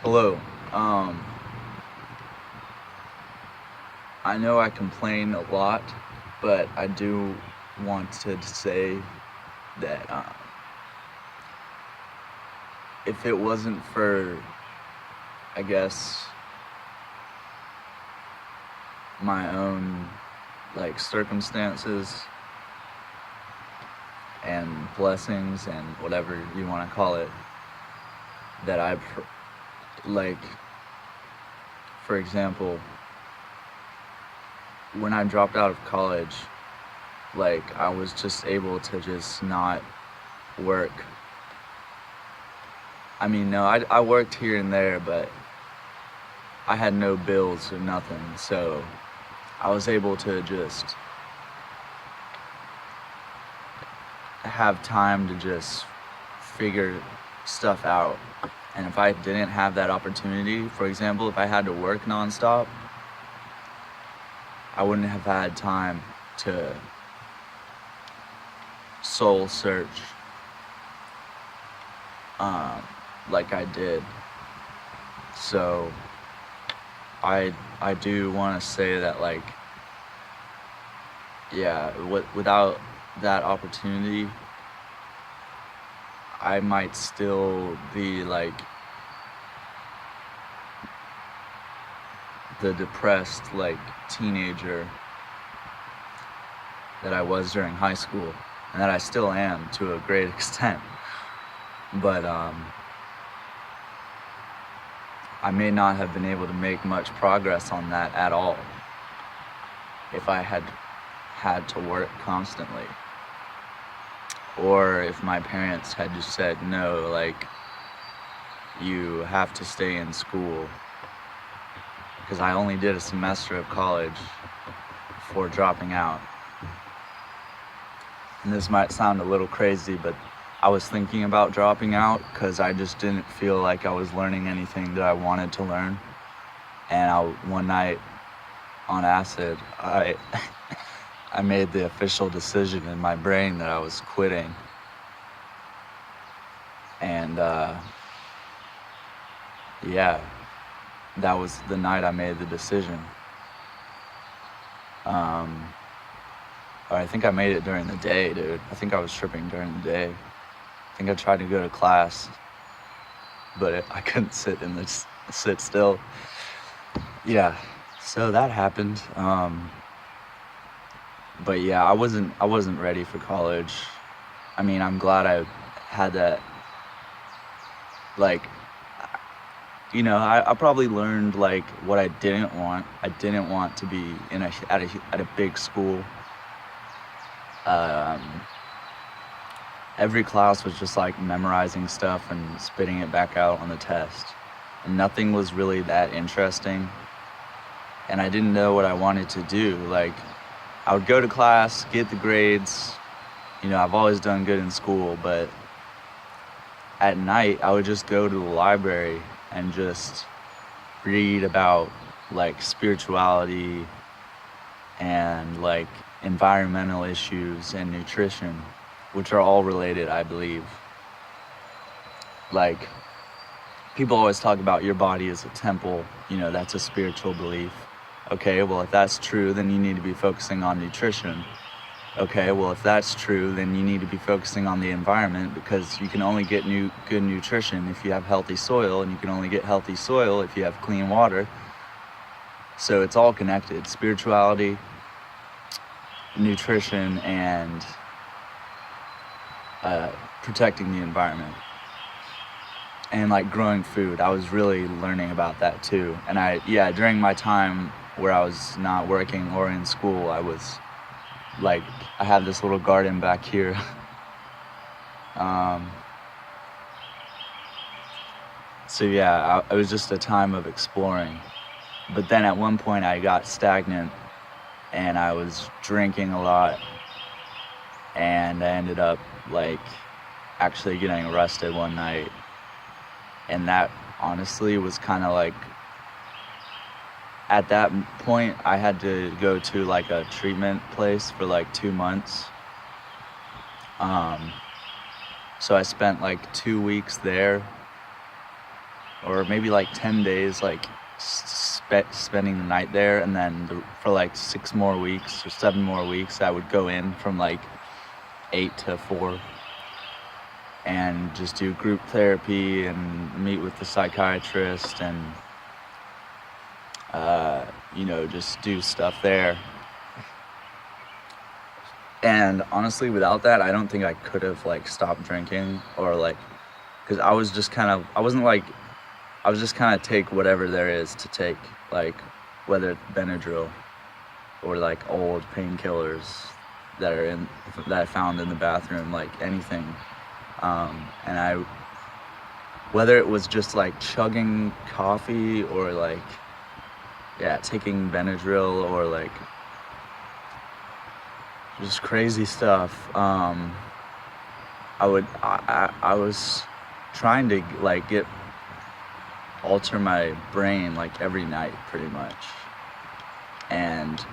Hello. Um, I know I complain a lot, but I do want to say that if it wasn't for, I guess, my own circumstances and blessings and whatever you want to call it, that like, for example, when I dropped out of college, I was just able to just not work. I mean, no, I worked here and there, but I had no bills or nothing, so I was able to just have time to just figure stuff out. And if I didn't have that opportunity, for example, if I had to work nonstop, I wouldn't have had time to soul search like I did. So I do want to say that without that opportunity, I might still be the depressed teenager that I was during high school, and that I still am to a great extent. But I may not have been able to make much progress on that at all if I had to work constantly, or if my parents had just said, no, you have to stay in school, because I only did a semester of college before dropping out. And this might sound a little crazy, but I was thinking about dropping out because I just didn't feel like I was learning anything that I wanted to learn. And one night on acid, I made the official decision in my brain that I was quitting. And that was the night I made the decision. Or I think I made it during the day, dude. I think I was tripping during the day. I think I tried to go to class, but I couldn't sit still. Yeah, so that happened. But yeah, I wasn't ready for college. I mean, I'm glad I had that. I probably learned what I didn't want. I didn't want to be at a big school. Every class was just memorizing stuff and spitting it back out on the test. And nothing was really that interesting. And I didn't know what I wanted to do. I would go to class, get the grades. I've always done good in school, but at night I would just go to the library and just read about spirituality and environmental issues and nutrition, which are all related, I believe. People always talk about your body as a temple, that's a spiritual belief. Okay, well, if that's true, then you need to be focusing on nutrition. Okay, well, if that's true, then you need to be focusing on the environment, because you can only get good nutrition if you have healthy soil, and you can only get healthy soil if you have clean water. So it's all connected: spirituality, nutrition, and protecting the environment. And growing food, I was really learning about that too. And during my time where I was not working or in school, I was I had this little garden back here. So yeah, it was just a time of exploring. But then at one point I got stagnant, and I was drinking a lot, and I ended up actually getting arrested one night. And that honestly was kind of at that point I had to go to a treatment place for 2 months. So I spent 2 weeks there, or maybe like 10 days, like spending the night there. And then for like 6 more weeks or 7 more weeks, I would go in from like 8 to 4 and just do group therapy and meet with the psychiatrist and, just do stuff there. And honestly, without that, I don't think I could have like stopped drinking, or like, because I was just kind of, I was just kind of take whatever there is to take, like whether it's Benadryl or like old painkillers that I found in the bathroom, like anything. And whether it was just like chugging coffee or like, taking Benadryl or like just crazy stuff. I was trying to like alter my brain like every night pretty much. And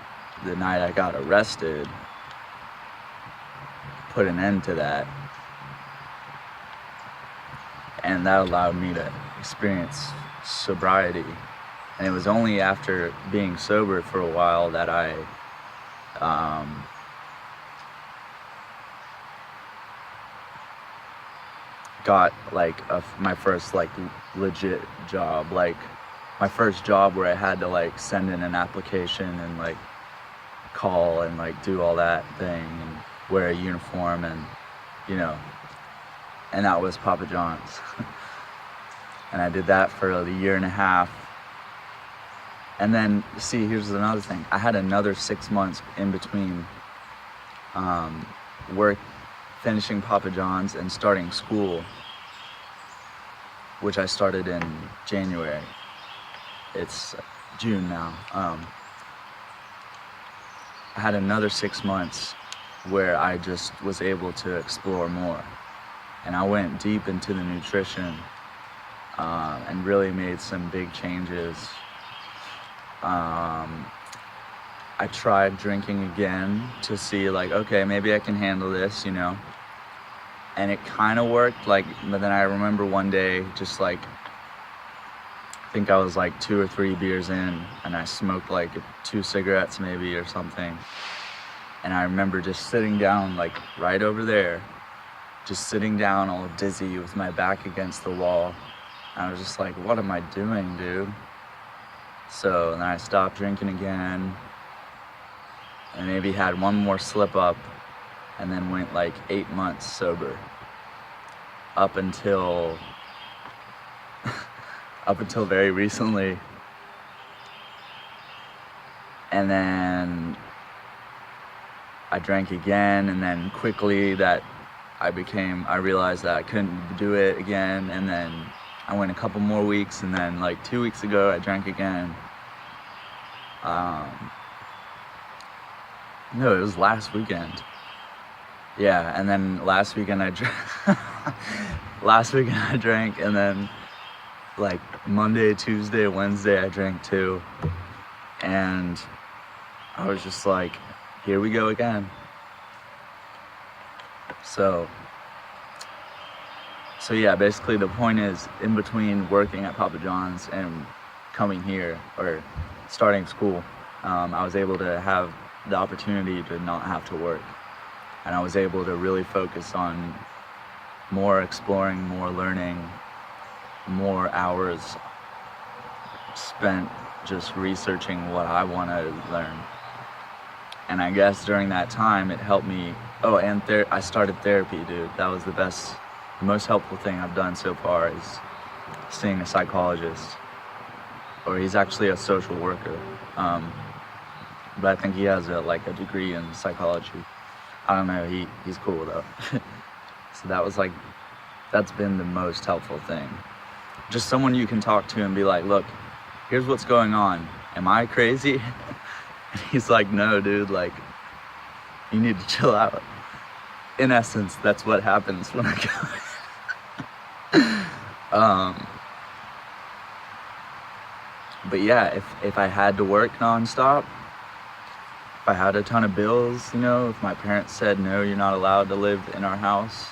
the night I got arrested put an end to that. And that allowed me to experience sobriety. And it was only after being sober for a while that I got like my first like legit job, like my first job where I had to like send in an application and like call and like do all that thing and wear a uniform and and that was Papa John's. And I did that for a year and a half. And then, see, here's another thing. I had another 6 months in between finishing Papa John's and starting school, which I started in January. It's June now. I had another 6 months where I just was able to explore more. And I went deep into the nutrition and really made some big changes. I tried drinking again to see like, okay, maybe I can handle this, and it kind of worked, like, but then I remember one day just like, I think I was like 2 or 3 beers in and I smoked like 2 cigarettes maybe or something. And I remember just sitting down like right over there, just sitting down all dizzy with my back against the wall. And I was just like, what am I doing, dude? So then I stopped drinking again and maybe had one more slip up and then went like 8 months sober up until very recently. And then I drank again, and then quickly I realized that I couldn't do it again, and then I went a couple more weeks, and then like 2 weeks ago I drank again. No, it was last weekend. Yeah, and then last weekend I drank, and then like Monday, Tuesday, Wednesday I drank too. And I was just like, here we go again. So yeah, basically the point is, in between working at Papa John's and coming here or starting school, I was able to have the opportunity to not have to work. And I was able to really focus on more exploring, more learning, more hours spent just researching what I want to learn. And I guess during that time it helped me. Oh, and I started therapy, dude. That was the most helpful thing I've done so far, is seeing a psychologist. Or he's actually a social worker. But I think he has a degree in psychology. I don't know, he's cool though. So that's been the most helpful thing. Just someone you can talk to and be like, look, here's what's going on. Am I crazy? And he's like, no, dude, like, you need to chill out. In essence, that's what happens when I go. But yeah, if I had to work nonstop, if I had a ton of bills, if my parents said, no, you're not allowed to live in our house,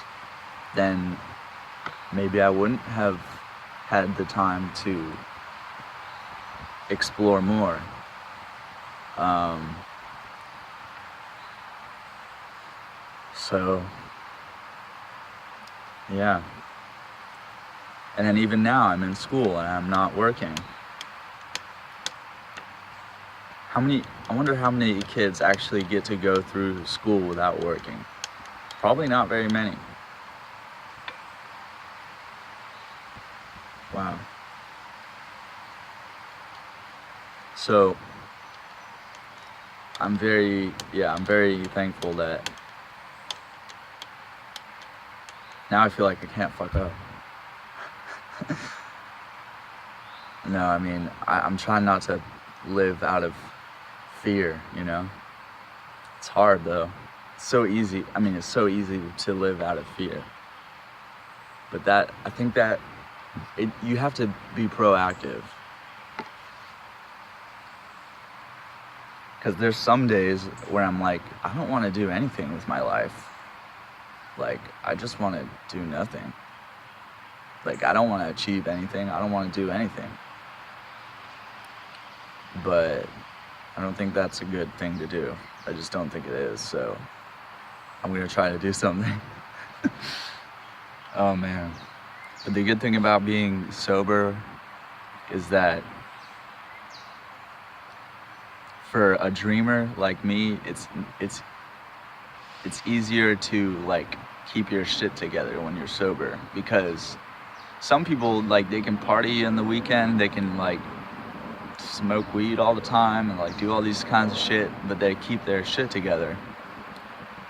then maybe I wouldn't have had the time to explore more. So yeah. And then even now I'm in school and I'm not working. I wonder how many kids actually get to go through school without working. Probably not very many. Wow. So I'm very thankful that now I feel like I can't fuck up. No, I mean, I'm trying not to live out of fear, you know? It's hard though. It's so easy. I mean, it's so easy to live out of fear. But I think that you have to be proactive. Because there's some days where I'm like, I don't want to do anything with my life. Like, I just want to do nothing. Like, I don't want to achieve anything. I don't want to do anything. But I don't think that's a good thing to do. I just don't think it is. So I'm going to try to do something. Oh, man. But the good thing about being sober is that for a dreamer like me, it's easier to like keep your shit together when you're sober, because some people, like, they can party in the weekend, they can like smoke weed all the time and like do all these kinds of shit, but they keep their shit together.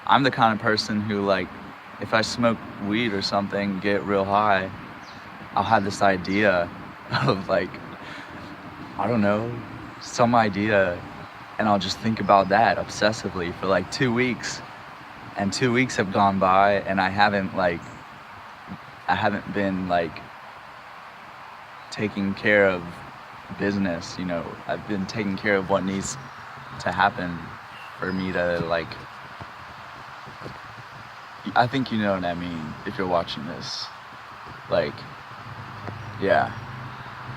I'm the kind of person who, like, if I smoke weed or something, get real high, I'll have this idea of like, I don't know, some idea, and I'll just think about that obsessively for like 2 weeks. And 2 weeks have gone by and I haven't been like taking care of business, you know. I've been taking care of what needs to happen for me to like, I think you know what I mean if you're watching this. Like, yeah,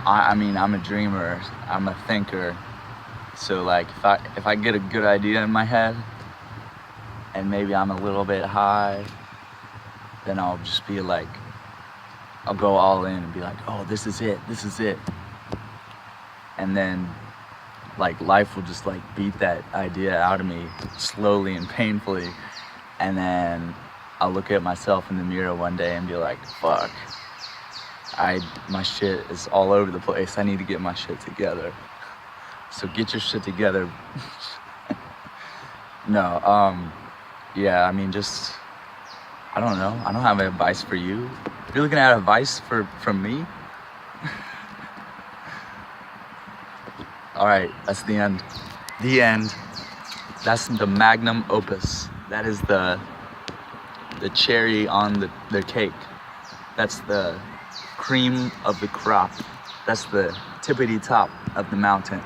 I mean, I'm a dreamer, I'm a thinker. So like, if I get a good idea in my head and maybe I'm a little bit high, then I'll just be like, I'll go all in and be like, oh, this is it. And then like life will just like beat that idea out of me slowly and painfully. And then I'll look at myself in the mirror one day and be like, fuck, my shit is all over the place. I need to get my shit together. So get your shit together. No, yeah, I mean, just, I don't know. I don't have advice for you. You're looking at advice from me? All right, that's the end. The end. That's the magnum opus. That is the cherry on the cake. That's the cream of the crop. That's the tippity top of the mountain.